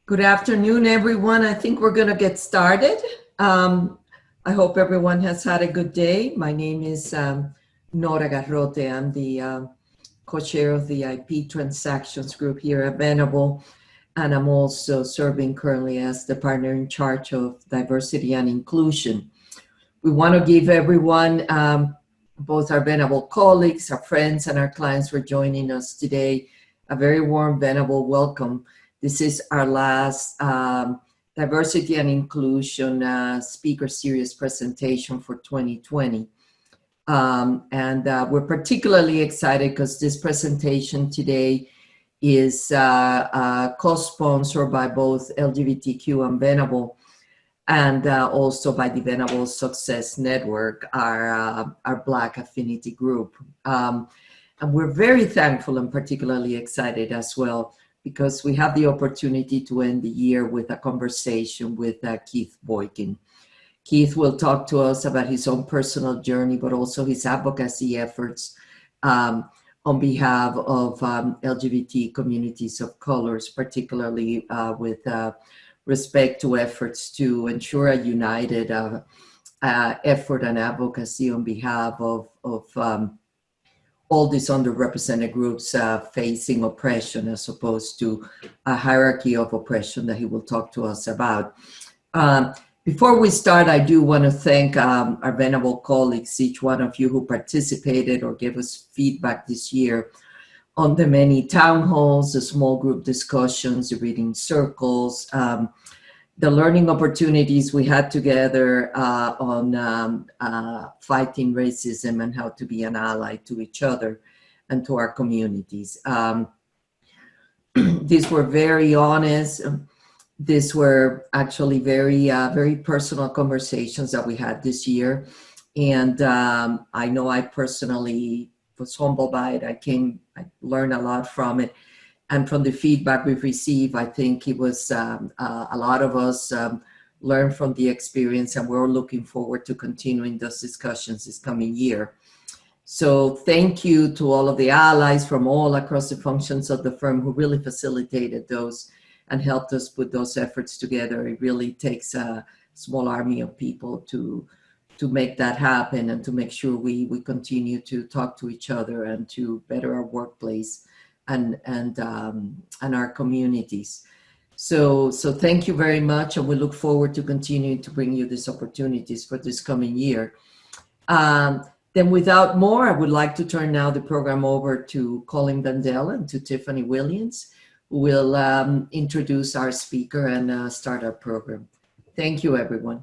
Good afternoon, everyone. I think we're going to get started. I hope everyone has had a good day. My name is Nora Garrote. I'm the co-chair of the IP Transactions Group here at Venable, and I'm also serving currently as the partner in charge of diversity and inclusion. We want to give everyone, both our Venable colleagues, our friends, and our clients for joining us today, a very warm Venable welcome. This is our last Diversity and Inclusion Speaker Series presentation for 2020. We're particularly excited because this presentation today is co-sponsored by both LGBTQ and Venable, and also by the Venable Success Network, our Black affinity group. And we're very thankful and particularly excited as well, because we have the opportunity to end the year with a conversation with Keith Boykin. Keith will talk to us about his own personal journey, but also his advocacy efforts on behalf of LGBT communities of colors, particularly with respect to efforts to ensure a united effort and advocacy on behalf of all these underrepresented groups facing oppression, as opposed to a hierarchy of oppression that he will talk to us about. Before we start, I do want to thank our Venable colleagues, each one of you who participated or gave us feedback this year on the many town halls, the small group discussions, the reading circles, the learning opportunities we had together on fighting racism and how to be an ally to each other and to our communities. These were very honest. These were actually very personal conversations that we had this year. And I know I personally was humbled by it. I learned a lot from it. And from the feedback we've received, I think it was a lot of us learned from the experience, and we're looking forward to continuing those discussions this coming year. So thank you to all of the allies from all across the functions of the firm who really facilitated those and helped us put those efforts together. It really takes a small army of people to make that happen and to make sure we continue to talk to each other and to better our workplace and our communities. So thank you very much, and we look forward to continuing to bring you these opportunities for this coming year. Then without more, I would like to turn now the program over to Colin Vandell and to Tiffany Williams, who will introduce our speaker and start our program. Thank you, everyone.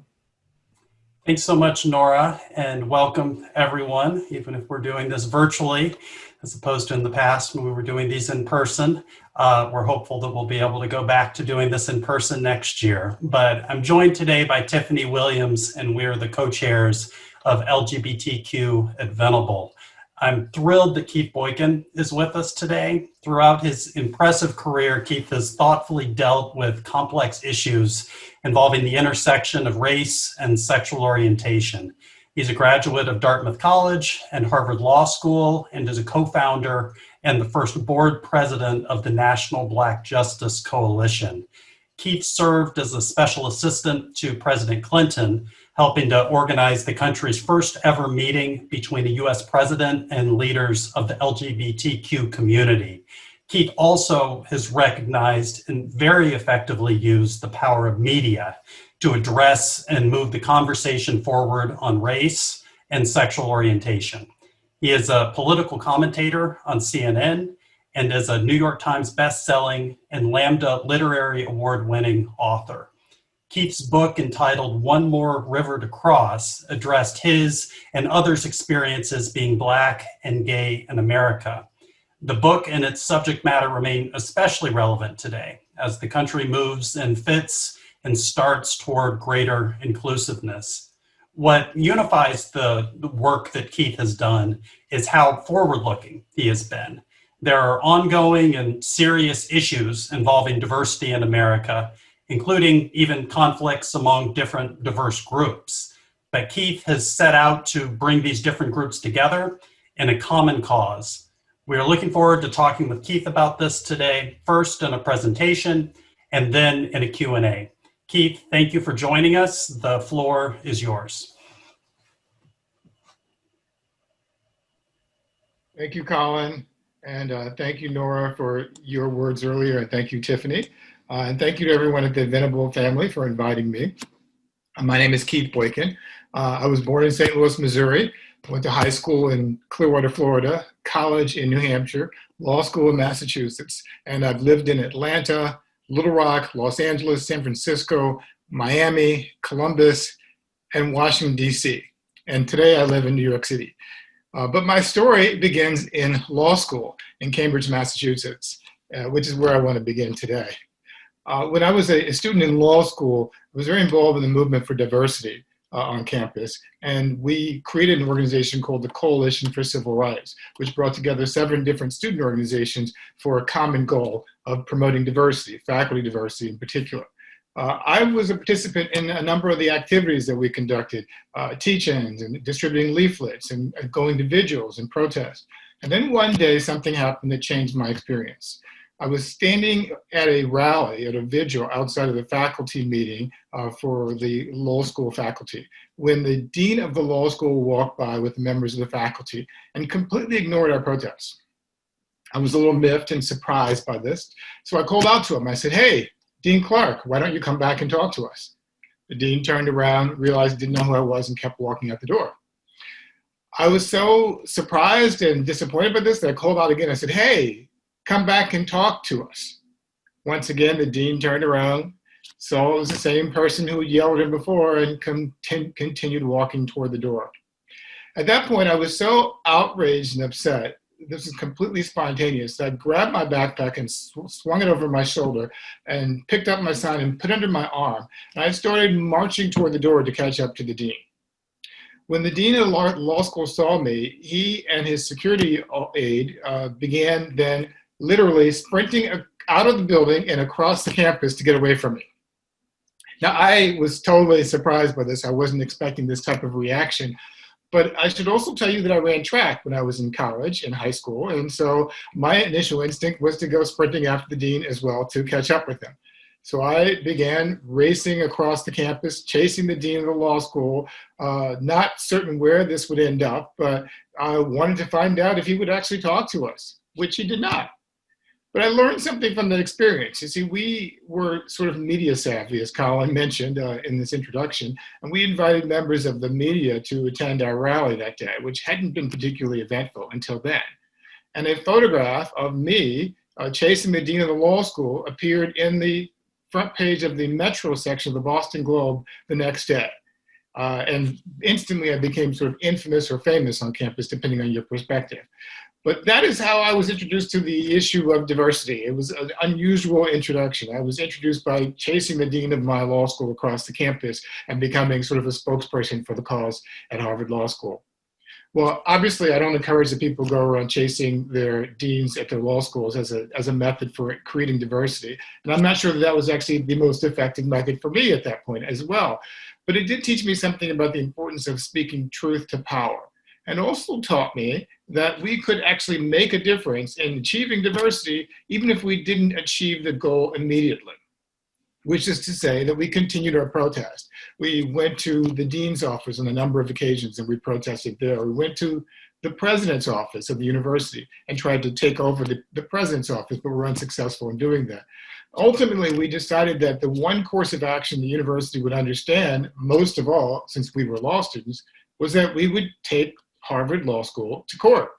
Thanks so much, Nora, and welcome everyone, even if we're doing this virtually, as opposed to in the past when we were doing these in person. We're hopeful that we'll be able to go back to doing this in person next year. But I'm joined today by Tiffany Williams, and we're the co-chairs of LGBTQ at Venable. I'm thrilled that Keith Boykin is with us today. Throughout his impressive career, Keith has thoughtfully dealt with complex issues involving the intersection of race and sexual orientation. He's a graduate of Dartmouth College and Harvard Law School, and is a co-founder and the first board president of the National Black Justice Coalition. Keith served as a special assistant to President Clinton, helping to organize the country's first ever meeting between the US president and leaders of the LGBTQ community. Keith also has recognized and very effectively used the power of media to address and move the conversation forward on race and sexual orientation. He is a political commentator on CNN and is a New York Times best-selling and Lambda Literary Award-winning author. Keith's book, entitled One More River to Cross, addressed his and others' experiences being Black and gay in America. The book and its subject matter remain especially relevant today as the country moves and fits and starts toward greater inclusiveness. What unifies the work that Keith has done is how forward-looking he has been. There are ongoing and serious issues involving diversity in America, including even conflicts among different diverse groups. But Keith has set out to bring these different groups together in a common cause. We are looking forward to talking with Keith about this today, first in a presentation, and then in a Q&A. Keith, thank you for joining us. The floor is yours. Thank you, Colin, and thank you, Nora, for your words earlier, and thank you, Tiffany. And thank you to everyone at the Venable family for inviting me. My name is Keith Boykin. I was born in St. Louis, Missouri, went to high school in Clearwater, Florida, college in New Hampshire, law school in Massachusetts, and I've lived in Atlanta, Little Rock, Los Angeles, San Francisco, Miami, Columbus, and Washington, D.C. And today I live in New York City. But my story begins in law school in Cambridge, Massachusetts, which is where I want to begin today. When I was a student in law school, I was very involved in the movement for diversity on campus, and we created an organization called the Coalition for Civil Rights, which brought together 7 different student organizations for a common goal of promoting diversity, faculty diversity in particular. I was a participant in a number of the activities that we conducted, teach-ins and distributing leaflets and going to vigils and protests. And then one day something happened that changed my experience. I was standing at a rally, at a vigil outside of the faculty meeting for the law school faculty, when the dean of the law school walked by with members of the faculty and completely ignored our protests. I was a little miffed and surprised by this, so I called out to him. I said, "Hey, Dean Clark, why don't you come back and talk to us?" The dean turned around, realized he didn't know who I was, and kept walking out the door. I was so surprised and disappointed by this that I called out again. I said, "Hey, come back and talk to us." Once again, the dean turned around, saw it was the same person who yelled at him before, and continued walking toward the door. At that point, I was so outraged and upset. This is completely spontaneous. I grabbed my backpack and swung it over my shoulder and picked up my sign and put it under my arm. And I started marching toward the door to catch up to the dean. When the dean of law school saw me, he and his security aide began then literally sprinting out of the building and across the campus to get away from me. Now, I was totally surprised by this. I wasn't expecting this type of reaction. But I should also tell you that I ran track when I was in college, in high school. And so my initial instinct was to go sprinting after the dean as well to catch up with him. So I began racing across the campus, chasing the dean of the law school, not certain where this would end up, but I wanted to find out if he would actually talk to us, which he did not. But I learned something from that experience. You see, we were sort of media savvy, as Colin mentioned in this introduction, and we invited members of the media to attend our rally that day, which hadn't been particularly eventful until then. And a photograph of me chasing the dean of the law school appeared in the front page of the Metro section of the Boston Globe the next day. And instantly I became sort of infamous or famous on campus, depending on your perspective. But that is how I was introduced to the issue of diversity. It was an unusual introduction. I was introduced by chasing the dean of my law school across the campus and becoming sort of a spokesperson for the cause at Harvard Law School. Well, obviously, I don't encourage that people go around chasing their deans at their law schools as a method for creating diversity. And I'm not sure that that was actually the most effective method for me at that point as well. But it did teach me something about the importance of speaking truth to power, and also taught me that we could actually make a difference in achieving diversity even if we didn't achieve the goal immediately, which is to say that we continued our protest. We went to the dean's office on a number of occasions and we protested there. We went to the president's office of the university and tried to take over the president's office, but were unsuccessful in doing that. Ultimately, we decided that the one course of action the university would understand, most of all, since we were law students, was that we would take Harvard Law School to court.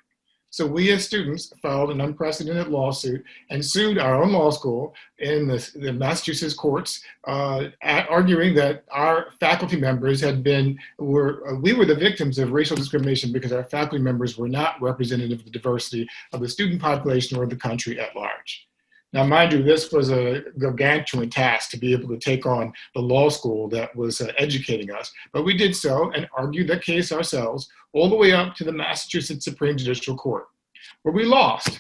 So we as students filed an unprecedented lawsuit and sued our own law school in the Massachusetts courts, arguing that our faculty members we were the victims of racial discrimination because our faculty members were not representative of the diversity of the student population or the country at large. Now, mind you, this was a gargantuan task to be able to take on the law school that was educating us. But we did so and argued the case ourselves all the way up to the Massachusetts Supreme Judicial Court, where we lost.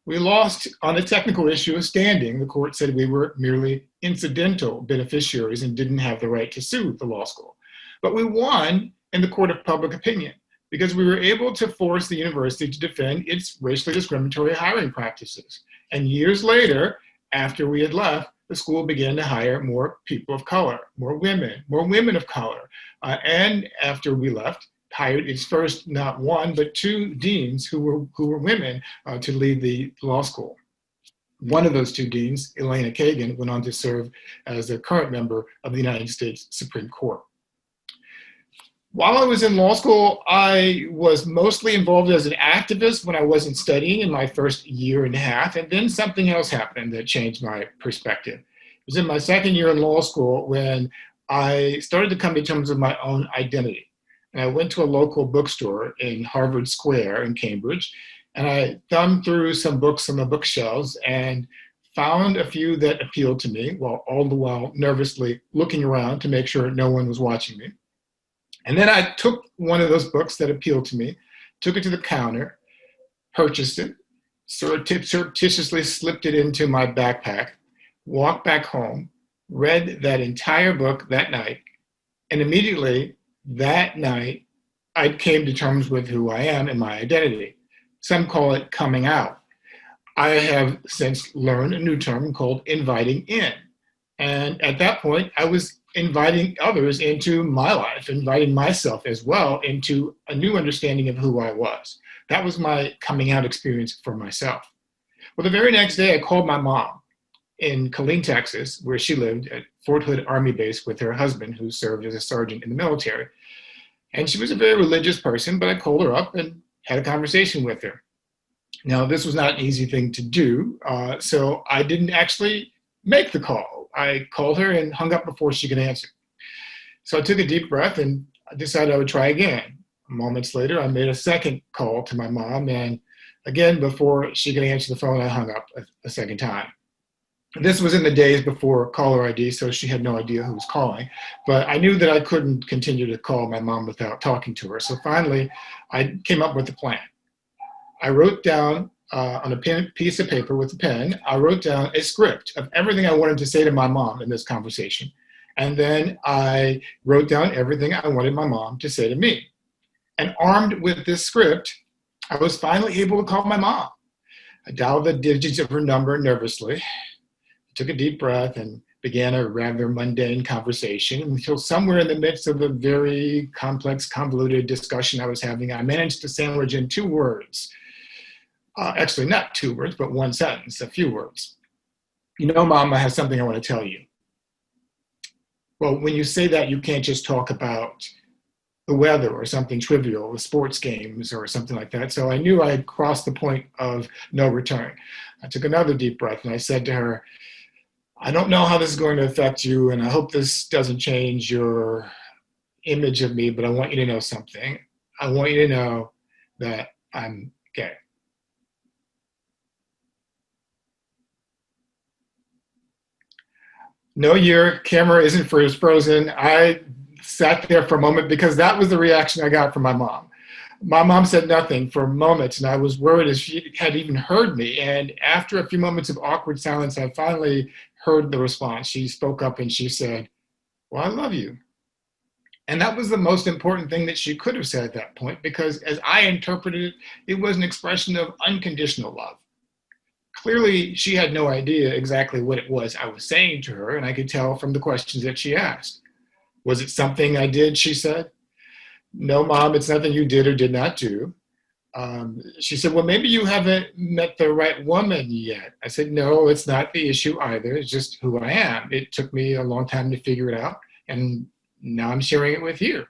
We lost on the technical issue of standing. The court said we were merely incidental beneficiaries and didn't have the right to sue the law school. But we won in the court of public opinion because we were able to force the university to defend its racially discriminatory hiring practices. And years later, after we had left, the school began to hire more people of color, more women of color. And after we left, hired its first not one, but two deans who were women to lead the law school. One of those two deans, Elena Kagan, went on to serve as a current member of the United States Supreme Court. While I was in law school, I was mostly involved as an activist when I wasn't studying in my first year and a half, and then something else happened that changed my perspective. It was in my second year in law school when I started to come to terms with my own identity. And I went to a local bookstore in Harvard Square in Cambridge, and I thumbed through some books on the bookshelves and found a few that appealed to me, while all the while nervously looking around to make sure no one was watching me. And then I took one of those books that appealed to me, took it to the counter, purchased it, surreptitiously slipped it into my backpack, walked back home, read that entire book that night, and immediately that night, I came to terms with who I am and my identity. Some call it coming out. I have since learned a new term called inviting in. And at that point, I was inviting others into my life, inviting myself as well into a new understanding of who I was. That was my coming out experience for myself. Well, the very next day, I called my mom in Killeen, Texas, where she lived at Fort Hood Army Base with her husband, who served as a sergeant in the military. And she was a very religious person, but I called her up and had a conversation with her. Now, this was not an easy thing to do, so I didn't actually make the call. I called her and hung up before she could answer. So I took a deep breath and I decided I would try again. Moments later, I made a second call to my mom, and again, before she could answer the phone, I hung up a second time. This was in the days before caller ID, so she had no idea who was calling. But I knew that I couldn't continue to call my mom without talking to her. So finally, I came up with a plan. I wrote down on a piece of paper with a pen, I wrote down a script of everything I wanted to say to my mom in this conversation. And then I wrote down everything I wanted my mom to say to me. And armed with this script, I was finally able to call my mom. I dialed the digits of her number nervously, took a deep breath, and began a rather mundane conversation until somewhere in the midst of a very complex, convoluted discussion I was having, I managed to sandwich in two words. Actually, not two words, but one sentence, a few words. You know, Mom, I have something I want to tell you. Well, when you say that, you can't just talk about the weather or something trivial, the sports games or something like that. So I knew I had crossed the point of no return. I took another deep breath and I said to her, I don't know how this is going to affect you, and I hope this doesn't change your image of me, but I want you to know something. I want you to know that I'm gay. No, your camera isn't frozen. I sat there for a moment because that was the reaction I got from my mom. My mom said nothing for moments, and I was worried if she had even heard me. And after a few moments of awkward silence, I finally heard the response. She spoke up and she said, well, I love you. And that was the most important thing that she could have said at that point, because as I interpreted it, it was an expression of unconditional love. Clearly, she had no idea exactly what it was I was saying to her, and I could tell from the questions that she asked. Was it something I did, she said? No, Mom, it's nothing you did or did not do. She said, well, maybe you haven't met the right woman yet. I said, no, it's not the issue either. It's just who I am. It took me a long time to figure it out, and now I'm sharing it with you.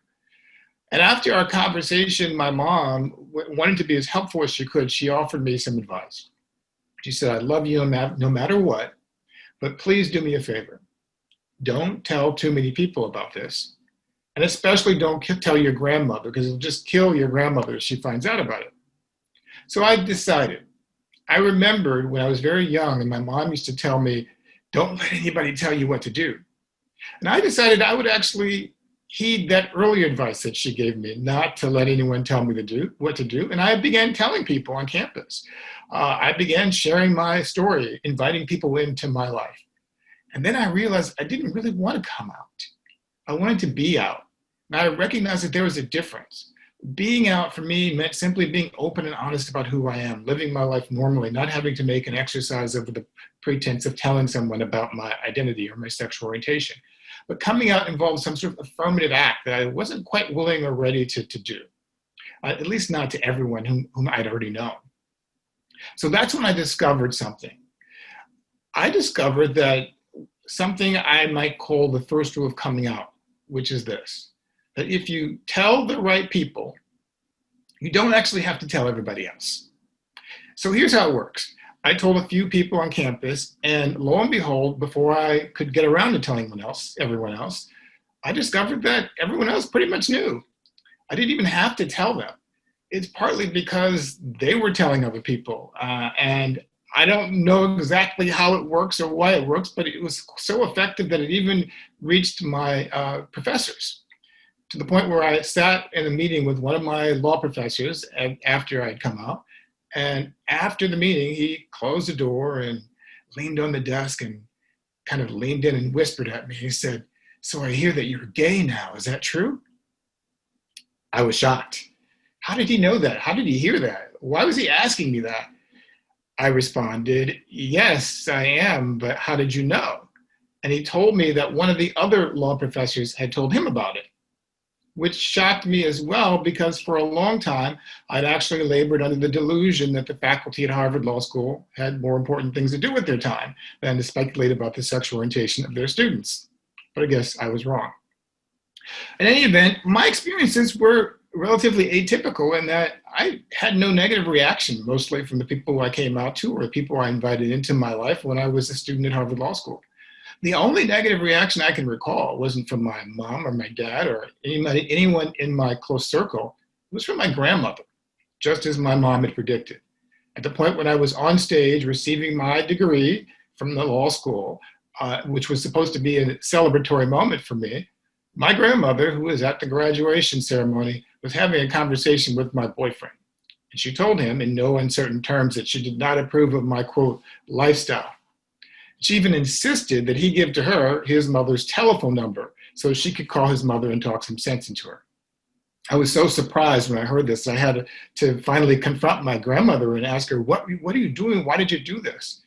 And after our conversation, my mom, wanting to be as helpful as she could, she offered me some advice. She said, I love you no matter what, but please do me a favor. Don't tell too many people about this. And especially don't tell your grandmother, because it'll just kill your grandmother if she finds out about it. So I decided. I remembered when I was very young and my mom used to tell me, don't let anybody tell you what to do. And I decided I would actually heed that earlier advice that she gave me, not to let anyone tell me what to do. And I began telling people on campus. I began sharing my story, inviting people into my life. And then I realized I didn't really want to come out. I wanted to be out. And I recognized that there was a difference. Being out for me meant simply being open and honest about who I am, living my life normally, not having to make an exercise of the pretense of telling someone about my identity or my sexual orientation. But coming out involved some sort of affirmative act that I wasn't quite willing or ready to do, at least not to everyone whom I'd already known. So that's when I discovered something. I discovered that something I might call the first rule of coming out, which is this, that if you tell the right people, you don't actually have to tell everybody else. So here's how it works. I told a few people on campus, and lo and behold, before I could get around to telling everyone else, I discovered that everyone else pretty much knew. I didn't even have to tell them. It's partly because they were telling other people, and I don't know exactly how it works or why it works, but it was so effective that it even reached my professors, to the point where I sat in a meeting with one of my law professors after I'd come out. And after the meeting, he closed the door and leaned on the desk and kind of leaned in and whispered at me. He said, "So I hear that you're gay now. Is that true?" I was shocked. How did he know that? How did he hear that? Why was he asking me that? I responded, "Yes, I am, but how did you know?" And he told me that one of the other law professors had told him about it, which shocked me as well, because for a long time, I'd actually labored under the delusion that the faculty at Harvard Law School had more important things to do with their time than to speculate about the sexual orientation of their students. But I guess I was wrong. In any event, my experiences were relatively atypical in that I had no negative reaction, mostly from the people I came out to or the people I invited into my life when I was a student at Harvard Law School. The only negative reaction I can recall wasn't from my mom or my dad or anyone in my close circle. It was from my grandmother, just as my mom had predicted. At the point when I was on stage receiving my degree from the law school, which was supposed to be a celebratory moment for me, my grandmother, who was at the graduation ceremony, was having a conversation with my boyfriend. And she told him in no uncertain terms that she did not approve of my, quote, lifestyle. She even insisted that he give to her his mother's telephone number so she could call his mother and talk some sense into her. I was so surprised when I heard this. I had to finally confront my grandmother and ask her, what are you doing? Why did you do this?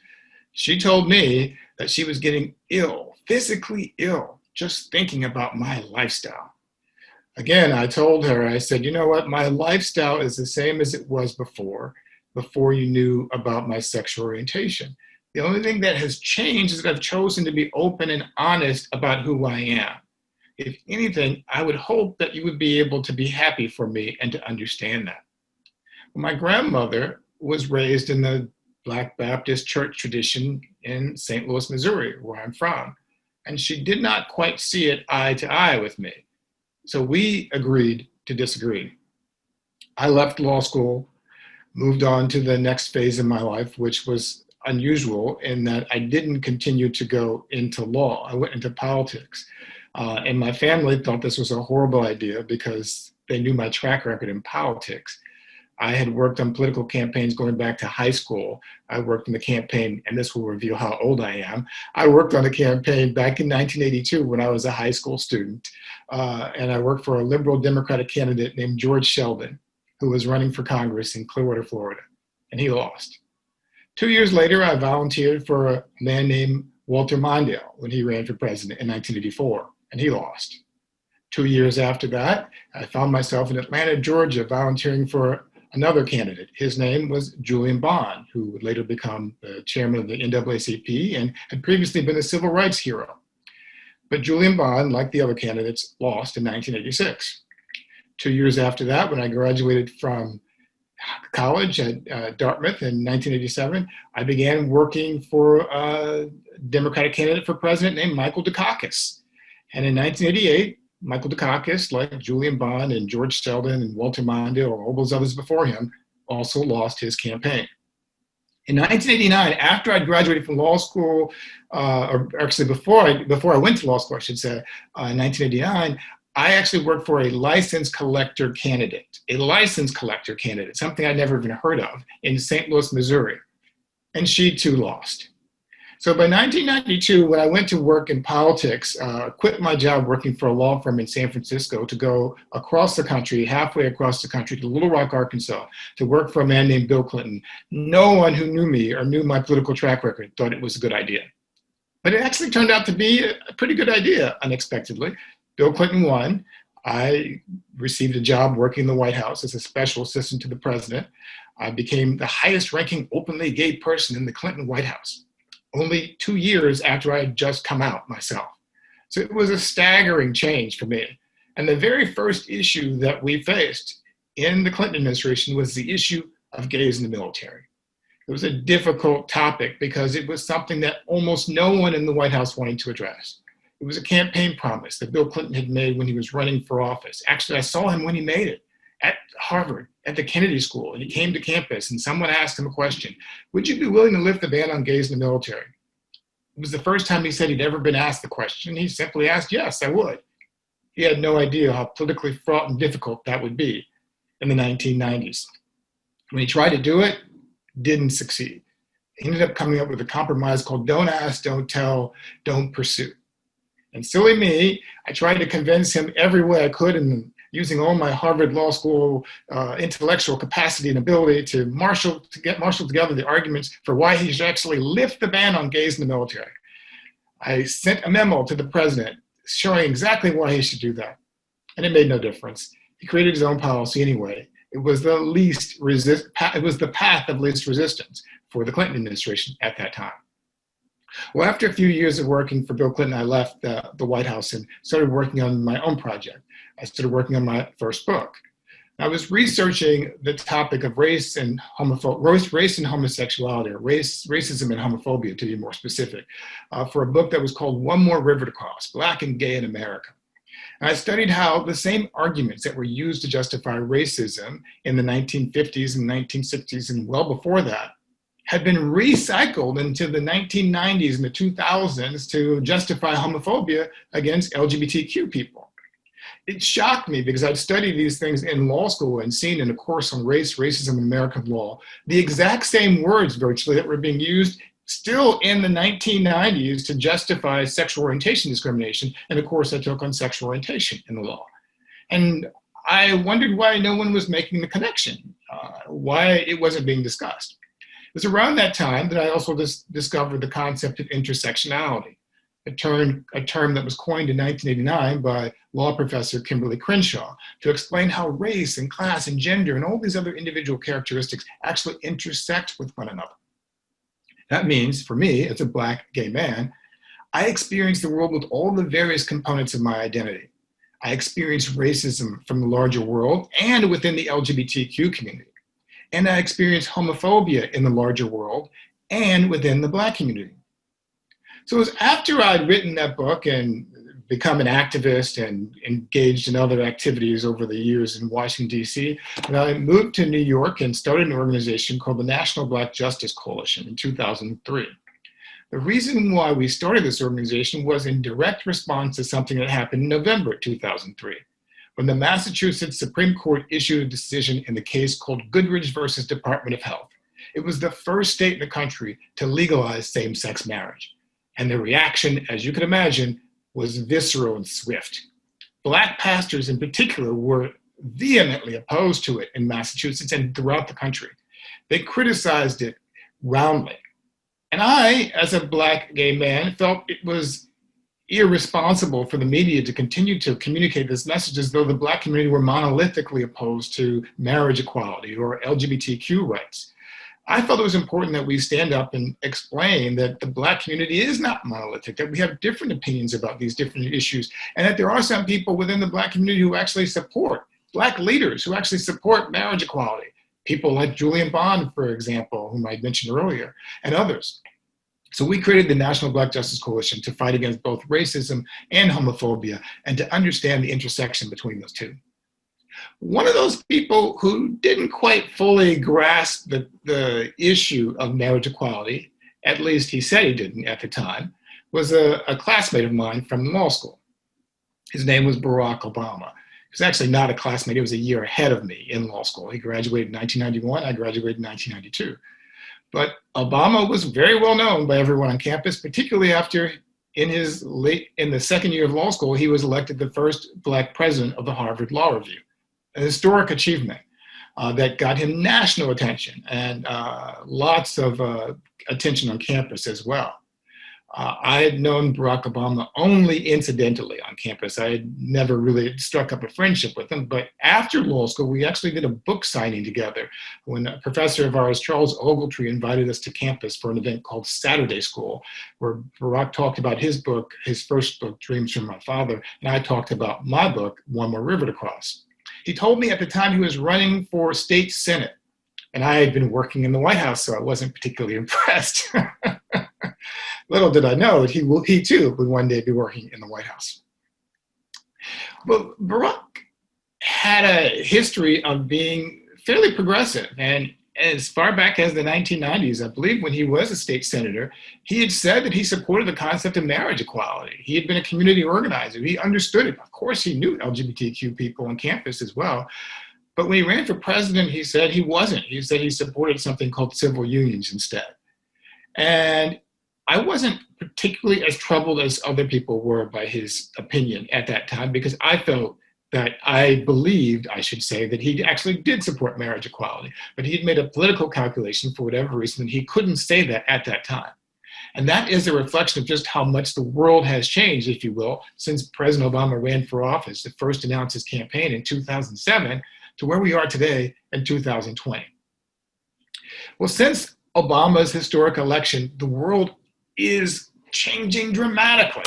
She told me that she was getting ill, physically ill, just thinking about my lifestyle. Again, I told her, I said, you know what? My lifestyle is the same as it was before you knew about my sexual orientation. The only thing that has changed is that I've chosen to be open and honest about who I am. If anything, I would hope that you would be able to be happy for me and to understand that. My grandmother was raised in the Black Baptist church tradition in St. Louis, Missouri, where I'm from, and she did not quite see it eye to eye with me. So we agreed to disagree. I left law school, moved on to the next phase of my life, which was unusual in that I didn't continue to go into law. I went into politics. And my family thought this was a horrible idea because they knew my track record in politics. I had worked on political campaigns going back to high school. I worked in the campaign, and this will reveal how old I am. I worked on a campaign back in 1982 when I was a high school student. And I worked for a liberal Democratic candidate named George Sheldon, who was running for Congress in Clearwater, Florida, and he lost. 2 years later, I volunteered for a man named Walter Mondale when he ran for president in 1984, and he lost. 2 years after that, I found myself in Atlanta, Georgia, volunteering for another candidate. His name was Julian Bond, who would later become the chairman of the NAACP and had previously been a civil rights hero. But Julian Bond, like the other candidates, lost in 1986. 2 years after that, when I graduated from college at Dartmouth in 1987, I began working for a Democratic candidate for president named Michael Dukakis. And in 1988, Michael Dukakis, like Julian Bond and George Sheldon and Walter Mondale and all those others before him, also lost his campaign. In 1989, after I graduated from law school, or actually before I went to law school, I should say, in 1989, I actually worked for a license collector candidate, something I'd never even heard of, in St. Louis, Missouri. And she too lost. So by 1992, when I went to work in politics, quit my job working for a law firm in San Francisco to go across the country, halfway across the country to Little Rock, Arkansas, to work for a man named Bill Clinton. No one who knew me or knew my political track record thought it was a good idea. But it actually turned out to be a pretty good idea, unexpectedly. Bill Clinton won. I received a job working in the White House as a special assistant to the president. I became the highest ranking openly gay person in the Clinton White House, only 2 years after I had just come out myself. So it was a staggering change for me. And the very first issue that we faced in the Clinton administration was the issue of gays in the military. It was a difficult topic because it was something that almost no one in the White House wanted to address. It was a campaign promise that Bill Clinton had made when he was running for office. Actually, I saw him when he made it at Harvard, at the Kennedy School, and he came to campus and someone asked him a question: would you be willing to lift the ban on gays in the military? It was the first time he said he'd ever been asked the question. He simply asked, yes, I would. He had no idea how politically fraught and difficult that would be in the 1990s. When he tried to do it, didn't succeed. He ended up coming up with a compromise called don't ask, don't tell, don't pursue. And silly me, I tried to convince him every way I could, and using all my Harvard Law School intellectual capacity and ability to marshal together the arguments for why he should actually lift the ban on gays in the military. I sent a memo to the president showing exactly why he should do that. And it made no difference. He created his own policy anyway. It was it was the path of least resistance for the Clinton administration at that time. Well, after a few years of working for Bill Clinton, I left the White House and started working on my own project. I started working on my first book. I was researching the topic of race and homosexuality, or racism and homophobia, to be more specific, for a book that was called One More River to Cross: Black and Gay in America. And I studied how the same arguments that were used to justify racism in the 1950s and 1960s and well before that had been recycled into the 1990s and the 2000s to justify homophobia against LGBTQ people. It shocked me because I'd studied these things in law school and seen in a course on race, racism, and American law, the exact same words virtually that were being used still in the 1990s to justify sexual orientation discrimination. And of course, I took on sexual orientation in the law. And I wondered why no one was making the connection, why it wasn't being discussed. It was around that time that I also discovered the concept of intersectionality, a term that was coined in 1989 by law professor Kimberly Crenshaw to explain how race and class and gender and all these other individual characteristics actually intersect with one another. That means, for me, as a Black gay man, I experience the world with all the various components of my identity. I experience racism from the larger world and within the LGBTQ community. And I experience homophobia in the larger world and within the Black community. So it was after I'd written that book and become an activist and engaged in other activities over the years in Washington, D.C., that I moved to New York and started an organization called the National Black Justice Coalition in 2003. The reason why we started this organization was in direct response to something that happened in November 2003, when the Massachusetts Supreme Court issued a decision in the case called Goodridge versus Department of Health. It was the first state in the country to legalize same-sex marriage. And the reaction, as you can imagine, was visceral and swift. Black pastors in particular were vehemently opposed to it in Massachusetts and throughout the country. They criticized it roundly. And I, as a Black gay man, felt it was irresponsible for the media to continue to communicate this message as though the Black community were monolithically opposed to marriage equality or LGBTQ rights. I felt it was important that we stand up and explain that the Black community is not monolithic, that we have different opinions about these different issues, and that there are some people within the Black community who actually support, Black leaders who actually support marriage equality. People like Julian Bond, for example, whom I mentioned earlier, and others. So we created the National Black Justice Coalition to fight against both racism and homophobia and to understand the intersection between those two. One of those people who didn't quite fully grasp the issue of marriage equality, at least he said he didn't at the time, was a classmate of mine from law school. His name was Barack Obama. He was actually not a classmate, he was a year ahead of me in law school. He graduated in 1991, I graduated in 1992. But Obama was very well known by everyone on campus, particularly after in the second year of law school, he was elected the first Black president of the Harvard Law Review, a historic achievement that got him national attention and lots of attention on campus as well. I had known Barack Obama only incidentally on campus. I had never really struck up a friendship with him, but after law school, we actually did a book signing together when a professor of ours, Charles Ogletree, invited us to campus for an event called Saturday School, where Barack talked about his book, his first book, Dreams from My Father, and I talked about my book, One More River to Cross. He told me at the time he was running for state senate, and I had been working in the White House, so I wasn't particularly impressed. Little did I know that he too would one day be working in the White House. But Barack had a history of being fairly progressive. And as far back as the 1990s, I believe when he was a state senator, he had said that he supported the concept of marriage equality. He had been a community organizer. He understood it. Of course, he knew LGBTQ people on campus as well. But when he ran for president, he said he wasn't. He said he supported something called civil unions instead. And I wasn't particularly as troubled as other people were by his opinion at that time, because I felt that I believed, I should say, that he actually did support marriage equality, but he had made a political calculation for whatever reason, and he couldn't say that at that time. And that is a reflection of just how much the world has changed, if you will, since President Obama ran for office, to first announce his campaign in 2007 to where we are today in 2020. Well, since Obama's historic election, the world is changing dramatically.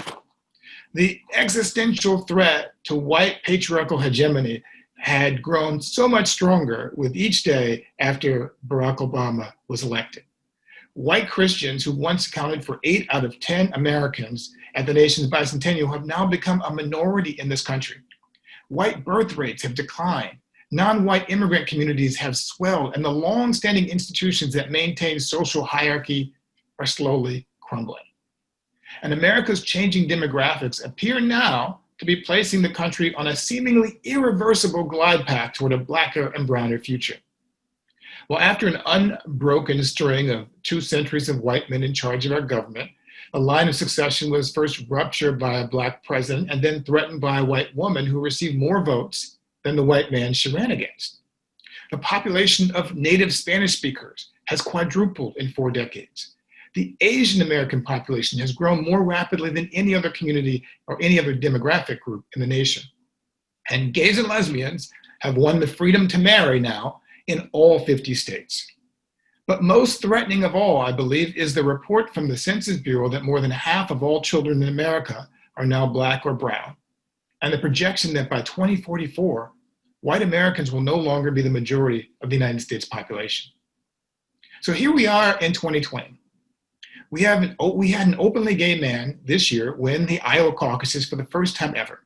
The existential threat to white patriarchal hegemony had grown so much stronger with each day after Barack Obama was elected. White Christians, who once accounted for 8 out of 10 Americans at the nation's bicentennial, have now become a minority in this country. White birth rates have declined. Non-white immigrant communities have swelled, and the long-standing institutions that maintain social hierarchy are slowly crumbling. And America's changing demographics appear now to be placing the country on a seemingly irreversible glide path toward a blacker and browner future. Well, after an unbroken string of 2 centuries of white men in charge of our government, the line of succession was first ruptured by a Black president and then threatened by a white woman who received more votes than the white man she ran against. The population of native Spanish speakers has quadrupled in 4 decades. The Asian American population has grown more rapidly than any other community or any other demographic group in the nation. And gays and lesbians have won the freedom to marry now in all 50 states. But most threatening of all, I believe, is the report from the Census Bureau that more than half of all children in America are now Black or brown, and the projection that by 2044, white Americans will no longer be the majority of the United States population. So here we are in 2020. We had an openly gay man this year win the Iowa caucuses for the first time ever,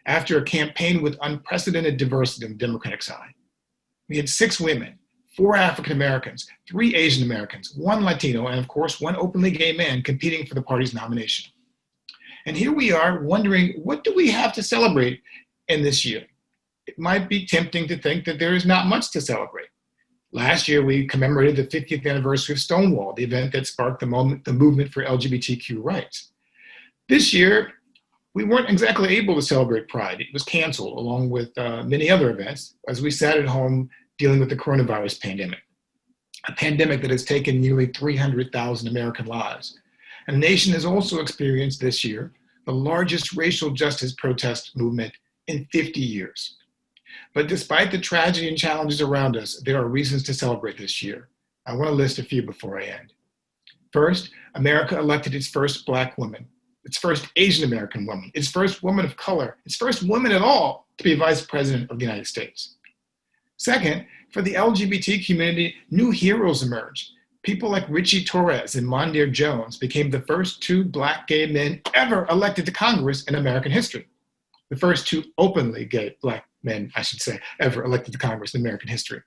after a campaign with unprecedented diversity on the Democratic side. We had 6 women, 4 African Americans, 3 Asian Americans, 1 Latino, and of course, 1 openly gay man competing for the party's nomination. And here we are wondering, what do we have to celebrate in this year? It might be tempting to think that there is not much to celebrate. Last year, we commemorated the 50th anniversary of Stonewall, the event that sparked the movement for LGBTQ rights. This year, we weren't exactly able to celebrate Pride. It was canceled, along with many other events, as we sat at home dealing with the coronavirus pandemic, a pandemic that has taken nearly 300,000 American lives. And the nation has also experienced this year the largest racial justice protest movement in 50 years. But despite the tragedy and challenges around us, there are reasons to celebrate this year. I want to list a few before I end. First, America elected its first Black woman, its first Asian American woman, its first woman of color, its first woman at all to be Vice President of the United States. Second, for the LGBT community, new heroes emerged. People like Richie Torres and Mondaire Jones became the first 2 Black gay men ever elected to Congress in American history. The first 2 openly gay Black men, I should say, ever elected to Congress in American history.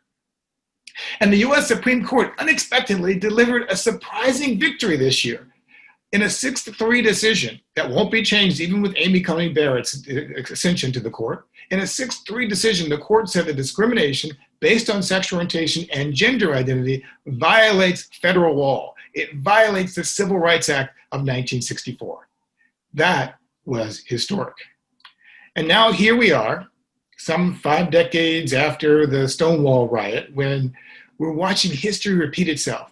And the US Supreme Court unexpectedly delivered a surprising victory this year In a 6-3 decision that won't be changed even with Amy Coney Barrett's ascension to the court, in a 6-3 decision, the court said that discrimination based on sexual orientation and gender identity violates federal law. It violates the Civil Rights Act of 1964. That was historic. And now here we are, some 5 decades after the Stonewall riot, when we're watching history repeat itself.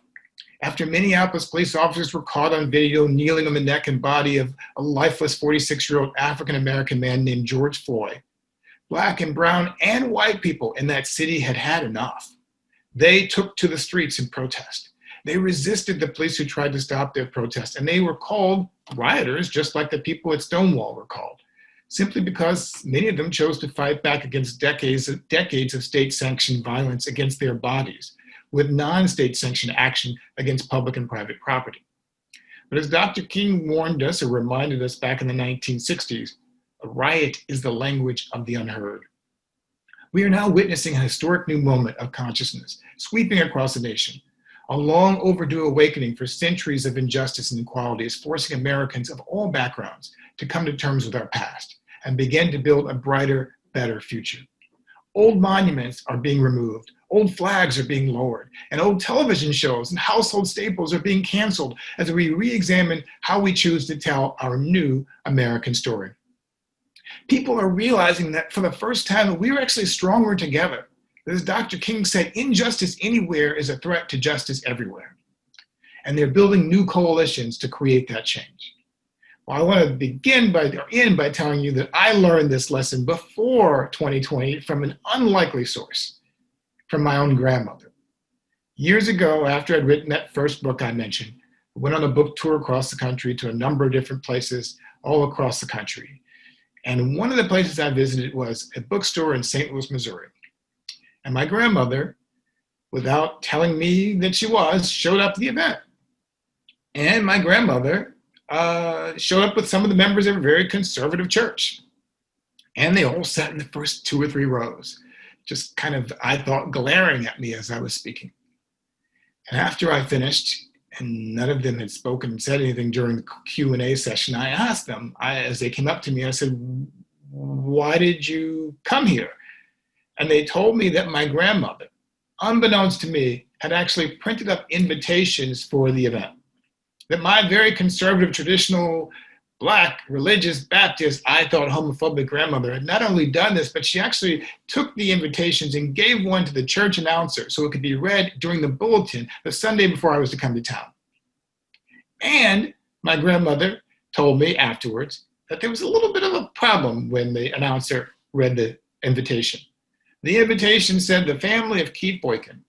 After Minneapolis police officers were caught on video kneeling on the neck and body of a lifeless 46-year-old African-American man named George Floyd, Black and brown and white people in that city had had enough. They took to the streets in protest. They resisted the police who tried to stop their protest, and they were called rioters, just like the people at Stonewall were called, simply because many of them chose to fight back against decades of state-sanctioned violence against their bodies, with non-state sanctioned action against public and private property. But as Dr. King warned us or reminded us back in the 1960s, a riot is the language of the unheard. We are now witnessing a historic new moment of consciousness sweeping across the nation. A long overdue awakening for centuries of injustice and inequality is forcing Americans of all backgrounds to come to terms with our past and begin to build a brighter, better future. Old monuments are being removed, old flags are being lowered, and old television shows and household staples are being canceled as we re-examine how we choose to tell our new American story. People are realizing that for the first time, we are actually stronger together. As Dr. King said, injustice anywhere is a threat to justice everywhere. And they're building new coalitions to create that change. Well, I want to end by telling you that I learned this lesson before 2020 from an unlikely source, from my own grandmother. Years ago, after I'd written that first book I mentioned, I went on a book tour across the country to a number of different places all across the country. And one of the places I visited was a bookstore in St. Louis, Missouri. And my grandmother, without telling me that she was, showed up at the event. And my grandmother showed up with some of the members of a very conservative church. And they all sat in the first 2 or 3 rows, just kind of, I thought, glaring at me as I was speaking. And after I finished, and none of them had spoken and said anything during the Q&A session, I asked them, as they came up to me, I said, "Why did you come here?" And they told me that my grandmother, unbeknownst to me, had actually printed up invitations for the event. That my very conservative, traditional, Black, religious, Baptist, I thought homophobic grandmother had not only done this, but she actually took the invitations and gave one to the church announcer so it could be read during the bulletin the Sunday before I was to come to town. And my grandmother told me afterwards that there was a little bit of a problem when the announcer read the invitation. The invitation said, "The family of Keith Boykin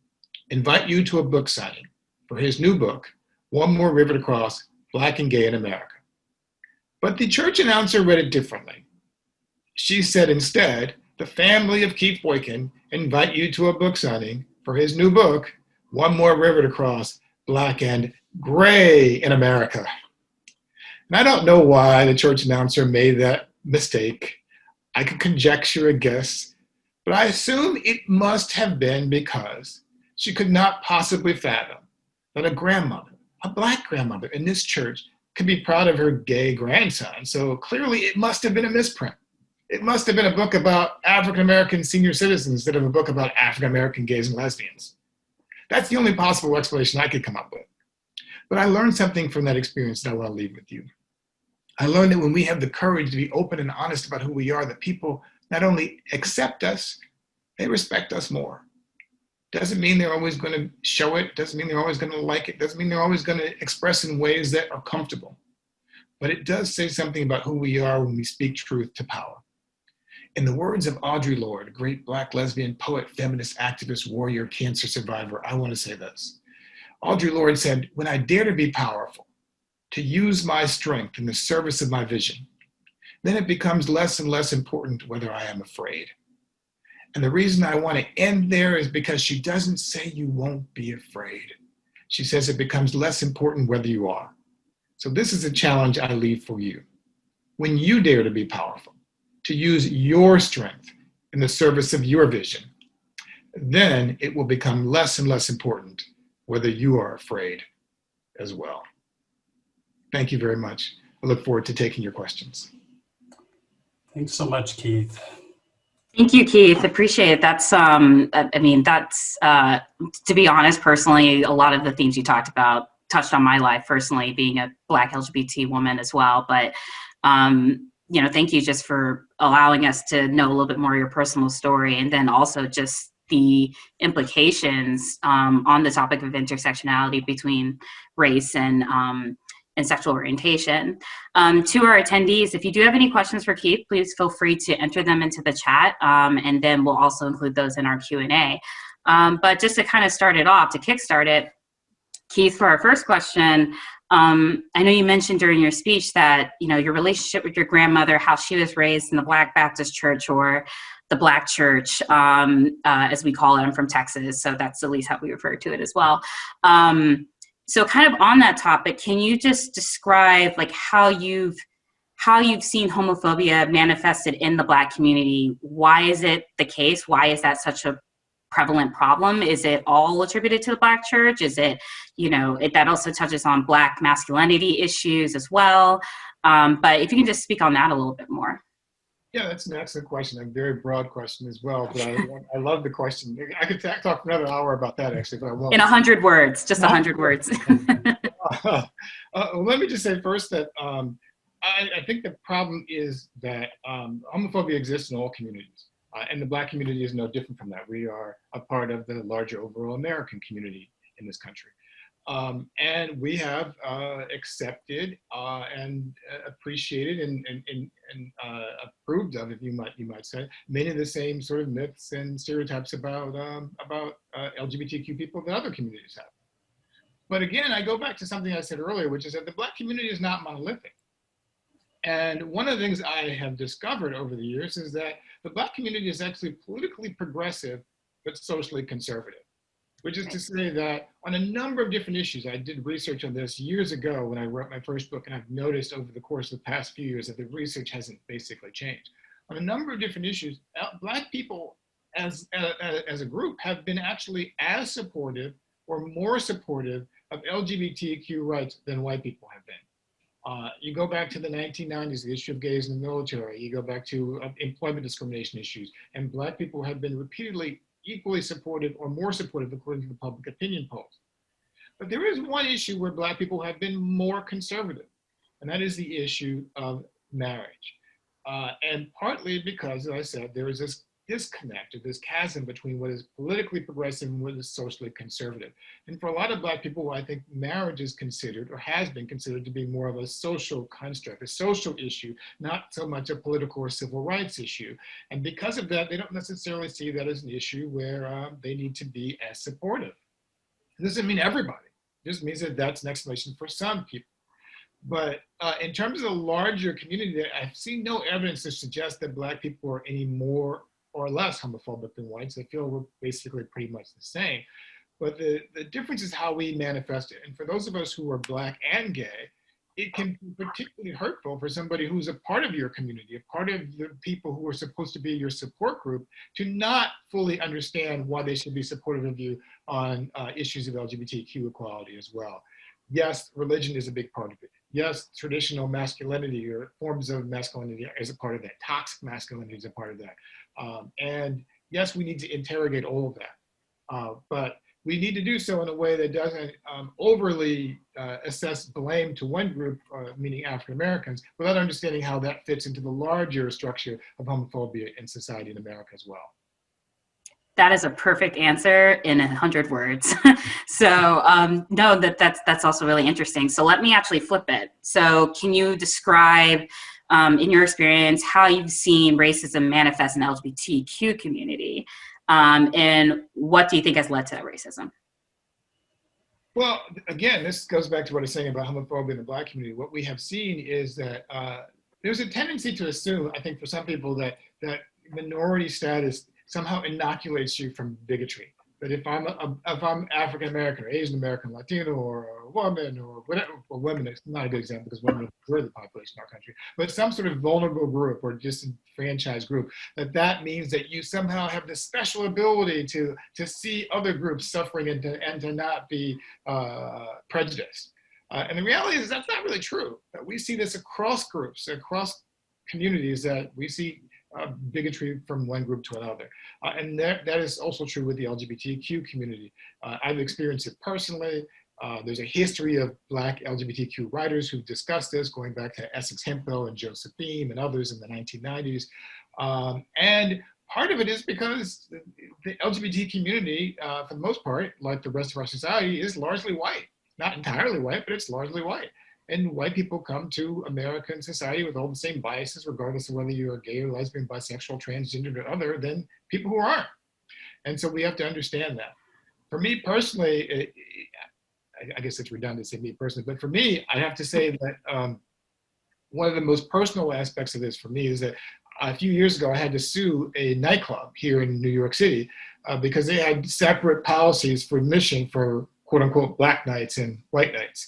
invite you to a book signing for his new book, One More River to Cross, Black and Gay in America." But the church announcer read it differently. She said instead, "The family of Keith Boykin invite you to a book signing for his new book, One More River to Cross, Black and Gray in America." And I don't know why the church announcer made that mistake. I could conjecture a guess, but I assume it must have been because she could not possibly fathom that a grandmother, a Black grandmother in this church, could be proud of her gay grandson. So clearly it must have been a misprint. It must have been a book about African-American senior citizens instead of a book about African-American gays and lesbians. That's the only possible explanation I could come up with. But I learned something from that experience that I want to leave with you. I learned that when we have the courage to be open and honest about who we are, that people not only accept us, they respect us more. Doesn't mean they're always going to show it. Doesn't mean they're always going to like it. Doesn't mean they're always going to express in ways that are comfortable. But it does say something about who we are when we speak truth to power. In the words of Audre Lorde, a great Black lesbian poet, feminist, activist, warrior, cancer survivor, I want to say this. Audre Lorde said, "When I dare to be powerful, to use my strength in the service of my vision, then it becomes less and less important whether I am afraid." And the reason I want to end there is because she doesn't say you won't be afraid. She says it becomes less important whether you are. So this is a challenge I leave for you. When you dare to be powerful, to use your strength in the service of your vision, then it will become less and less important whether you are afraid as well. Thank you very much. I look forward to taking your questions. Thanks so much, Keith. Thank you, Keith. Appreciate it. That's, I mean, that's, to be honest, personally, a lot of the themes you talked about touched on my life personally, being a Black LGBT woman as well. But, you know, thank you just for allowing us to know a little bit more of your personal story, and then also just the implications on the topic of intersectionality between race and sexual orientation. To our attendees, if you do have any questions for Keith, please feel free to enter them into the chat, and then we'll also include those in our Q&A. But just to kind of start it off, to kickstart it, Keith, for our first question, I know you mentioned during your speech that, you know, your relationship with your grandmother, how she was raised in the Black Baptist Church, or the Black Church, as we call it. I'm from Texas, so that's at least how we refer to it as well. So kind of on that topic, can you just describe like how you've seen homophobia manifested in the Black community? Why is it the case? Why is that such a prevalent problem? Is it all attributed to the Black church? Is it, you know, that also touches on Black masculinity issues as well? But if you can just speak on that a little bit more. Yeah, that's an excellent question. A very broad question as well, but I love the question. I could talk for another hour about that, actually, but I won't. In 100 words, just 100 words. Let me just say first that I think the problem is that homophobia exists in all communities, and the Black community is no different from that. We are a part of the larger overall American community in this country. And we have accepted and appreciated and approved of, if you might say, many of the same sort of myths and stereotypes about LGBTQ people that other communities have. But again, I go back to something I said earlier, which is that the Black community is not monolithic. And one of the things I have discovered over the years is that the Black community is actually politically progressive, but socially conservative. Which is to say that on a number of different issues, I did research on this years ago when I wrote my first book, and I've noticed over the course of the past few years that the research hasn't basically changed. On a number of different issues, Black people as a group have been actually as supportive or more supportive of LGBTQ rights than white people have been. You go back to the 1990s, the issue of gays in the military, you go back to employment discrimination issues, and Black people have been repeatedly equally supportive or more supportive according to the public opinion polls. But there is one issue where Black people have been more conservative, and that is the issue of marriage. And partly because, as I said, there is this disconnect or this chasm between what is politically progressive and what is socially conservative. And for a lot of Black people, I think marriage is considered or has been considered to be more of a social construct, a social issue, not so much a political or civil rights issue. And because of that, they don't necessarily see that as an issue where they need to be as supportive. It doesn't mean everybody. It just means that that's an explanation for some people. But in terms of the larger community, I've seen no evidence to suggest that Black people are any more or less homophobic than whites. I feel we're basically pretty much the same. But the difference is how we manifest it. And for those of us who are Black and gay, it can be particularly hurtful for somebody who's a part of your community, a part of the people who are supposed to be your support group, to not fully understand why they should be supportive of you on issues of LGBTQ equality as well. Yes, religion is a big part of it. Yes, traditional masculinity or forms of masculinity is a part of that. Toxic masculinity is a part of that. And yes, we need to interrogate all of that. But we need to do so in a way that doesn't overly assess blame to one group, meaning African Americans, without understanding how that fits into the larger structure of homophobia in society in America as well. That is a perfect answer in 100 words. So no, that's also really interesting. So let me actually flip it. So can you describe, in your experience, how you've seen racism manifest in the LGBTQ community, and what do you think has led to that racism? Well, again, this goes back to what I was saying about homophobia in the Black community. What we have seen is that there's a tendency to assume, I think, for some people that minority status somehow inoculates you from bigotry. That if I'm African American or Asian American, Latino, or a woman, or whatever, well, women is not a good example because women are the population in our country, but some sort of vulnerable group or disenfranchised group, that means that you somehow have this special ability to see other groups suffering and to not be prejudiced. And the reality is that's not really true. We see this across groups, across communities, that we see bigotry from one group to another. And that is also true with the LGBTQ community. I've experienced it personally. There's a history of Black LGBTQ writers who've discussed this, going back to Essex Hemphill and Josephine and others in the 1990s. And part of it is because the LGBT community, for the most part, like the rest of our society, is largely white. Not entirely white, but it's largely white. And white people come to American society with all the same biases, regardless of whether you're gay or lesbian, bisexual, transgender, or other, than people who aren't. And so we have to understand that. For me personally, I guess it's redundant to say me personally, but for me, I have to say that one of the most personal aspects of this for me is that a few years ago, I had to sue a nightclub here in New York City because they had separate policies for admission for quote unquote Black nights and white nights.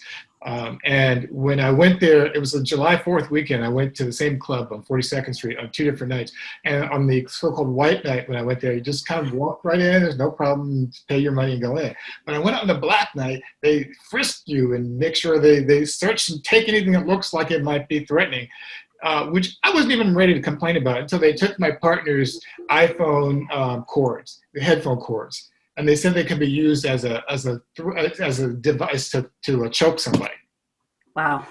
And when I went there, it was a July 4th weekend. I went to the same club on 42nd Street on 2 different nights. And on the so-called white night, when I went there, you just kind of walk right in. There's no problem, pay your money and go in. When I went on the Black night, they frisk you and make sure they search and take anything that looks like it might be threatening. Which I wasn't even ready to complain about until they took my partner's iPhone cords, the headphone cords. And they said they could be used as a device to choke somebody. Wow.